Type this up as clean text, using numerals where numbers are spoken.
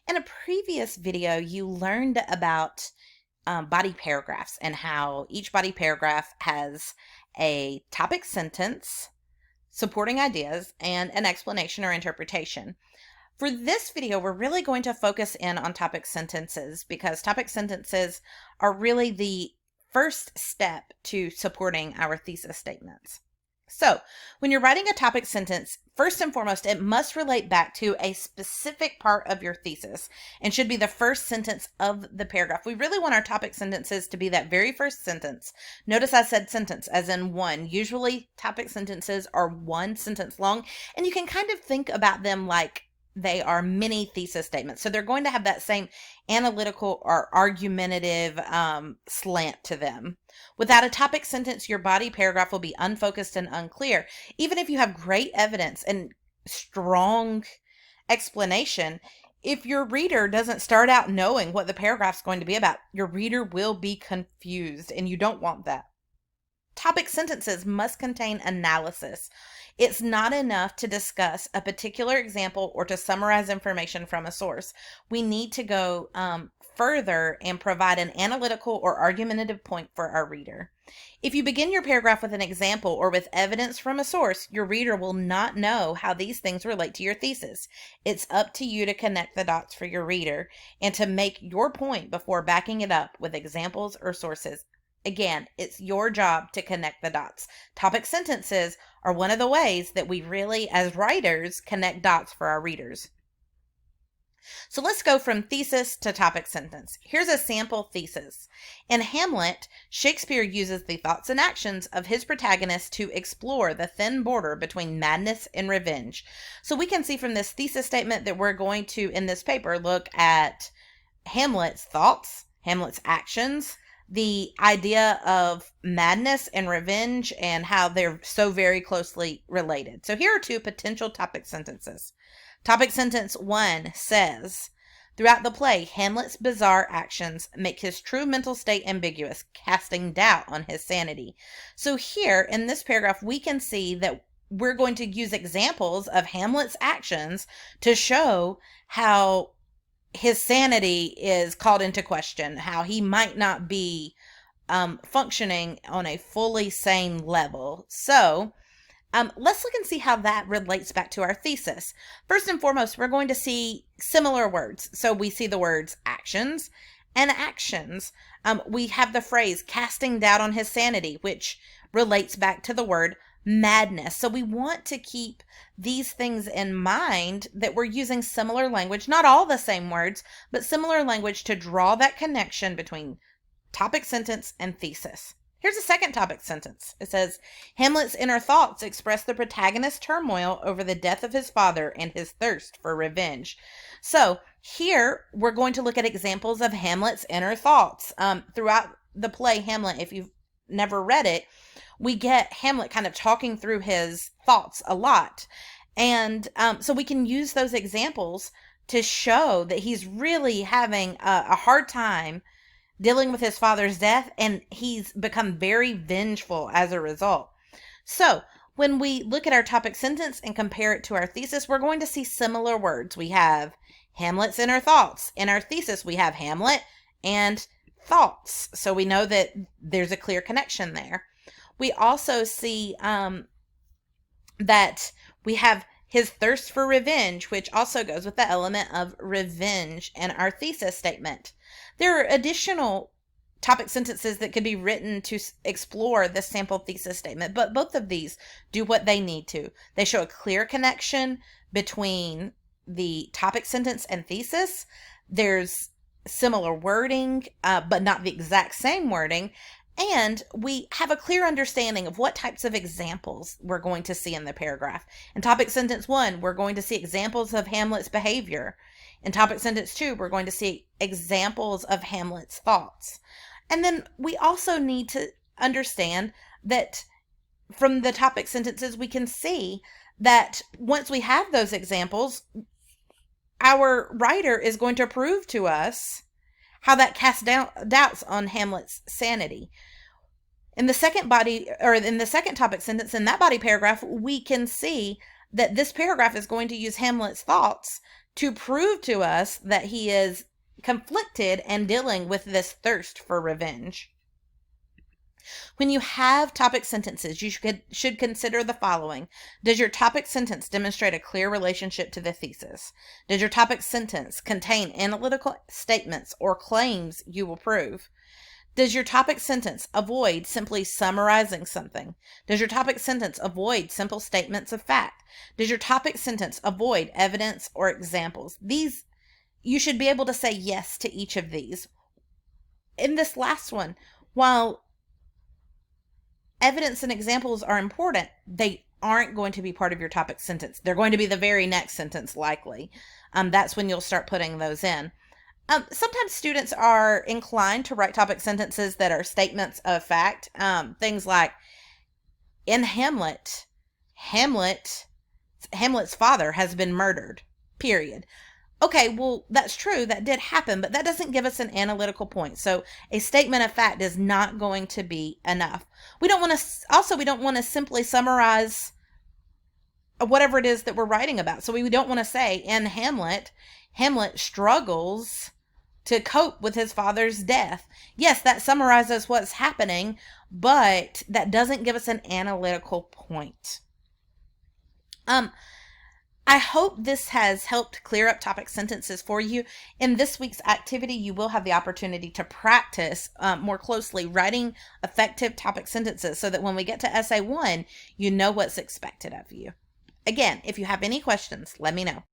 In a previous video, you learned about body paragraphs and how each body paragraph has a topic sentence, supporting ideas, and an explanation or interpretation. For this video, we're really going to focus in on topic sentences because topic sentences are really the first step to supporting our thesis statements. So, when you're writing a topic sentence, first and foremost, it must relate back to a specific part of your thesis and should be the first sentence of the paragraph. We really want our topic sentences to be that very first sentence. Notice I said sentence as in one. Usually, topic sentences are one sentence long, and you can kind of think about them like they are mini thesis statements. So they're going to have that same analytical or argumentative slant to them. Without a topic sentence, your body paragraph will be unfocused and unclear. Even if you have great evidence and strong explanation, if your reader doesn't start out knowing what the paragraph's going to be about, your reader will be confused, and you don't want that. Topic sentences must contain analysis. It's not enough to discuss a particular example or to summarize information from a source. We need to go further and provide an analytical or argumentative point for our reader. If you begin your paragraph with an example or with evidence from a source, your reader will not know how these things relate to your thesis. It's up to you to connect the dots for your reader and to make your point before backing it up with examples or sources. Again, it's your job to connect the dots. Topic sentences are one of the ways that we really, as writers, connect dots for our readers. So let's go from thesis to topic sentence. Here's a sample thesis. In Hamlet, Shakespeare uses the thoughts and actions of his protagonist to explore the thin border between madness and revenge. So we can see from this thesis statement that we're going to, in this paper, look at Hamlet's thoughts, Hamlet's actions, the idea of madness and revenge and how they're so very closely related. So here are two potential topic sentences. Topic sentence 1 says, throughout the play, Hamlet's bizarre actions make his true mental state ambiguous, casting doubt on his sanity. So here in this paragraph, we can see that we're going to use examples of Hamlet's actions to show how his sanity is called into question, how he might not be functioning on a fully sane level. So let's look and see how that relates back to our thesis. First and foremost, we're going to see similar words. So we see the words actions and actions. We have the phrase casting doubt on his sanity, which relates back to the word madness. So we want to keep these things in mind, that we're using similar language, not all the same words, but similar language to draw that connection between topic sentence and thesis. Here's a second topic sentence. It says, Hamlet's inner thoughts express the protagonist's turmoil over the death of his father and his thirst for revenge. So here we're going to look at examples of Hamlet's inner thoughts. Throughout the play Hamlet, if you've never read it, we get Hamlet kind of talking through his thoughts a lot. And so we can use those examples to show that he's really having a hard time dealing with his father's death, and he's become very vengeful as a result. So when we look at our topic sentence and compare it to our thesis, we're going to see similar words. We have Hamlet's inner thoughts. In our thesis, we have Hamlet and thoughts. So we know that there's a clear connection there. We also see that we have his thirst for revenge, which also goes with the element of revenge in our thesis statement. There are additional topic sentences that could be written to explore this sample thesis statement, but both of these do what they need to. They show a clear connection between the topic sentence and thesis. There's similar wording, but not the exact same wording. And we have a clear understanding of what types of examples we're going to see in the paragraph. In topic sentence 1, we're going to see examples of Hamlet's behavior. In topic sentence 2, we're going to see examples of Hamlet's thoughts. And then we also need to understand that from the topic sentences, we can see that once we have those examples, our writer is going to prove to us how that casts doubts on Hamlet's sanity. In the second topic sentence, in that body paragraph, we can see that this paragraph is going to use Hamlet's thoughts to prove to us that he is conflicted and dealing with this thirst for revenge. When you have topic sentences, you should consider the following. Does your topic sentence demonstrate a clear relationship to the thesis? Does your topic sentence contain analytical statements or claims you will prove? Does your topic sentence avoid simply summarizing something? Does your topic sentence avoid simple statements of fact? Does your topic sentence avoid evidence or examples? You should be able to say yes to each of these. In this last one, while evidence and examples are important, they aren't going to be part of your topic sentence. They're going to be the very next sentence, likely. That's when you'll start putting those in. Sometimes students are inclined to write topic sentences that are statements of fact. Things like, in Hamlet's father has been murdered, period. Okay, well, that's true. That did happen, but that doesn't give us an analytical point. So a statement of fact is not going to be enough. We don't want to simply summarize whatever it is that we're writing about. So we don't want to say, in Hamlet struggles to cope with his father's death. Yes, that summarizes what's happening, but that doesn't give us an analytical point. I hope this has helped clear up topic sentences for you. In this week's activity, you will have the opportunity to practice more closely writing effective topic sentences so that when we get to Essay 1, you know what's expected of you. Again, if you have any questions, let me know.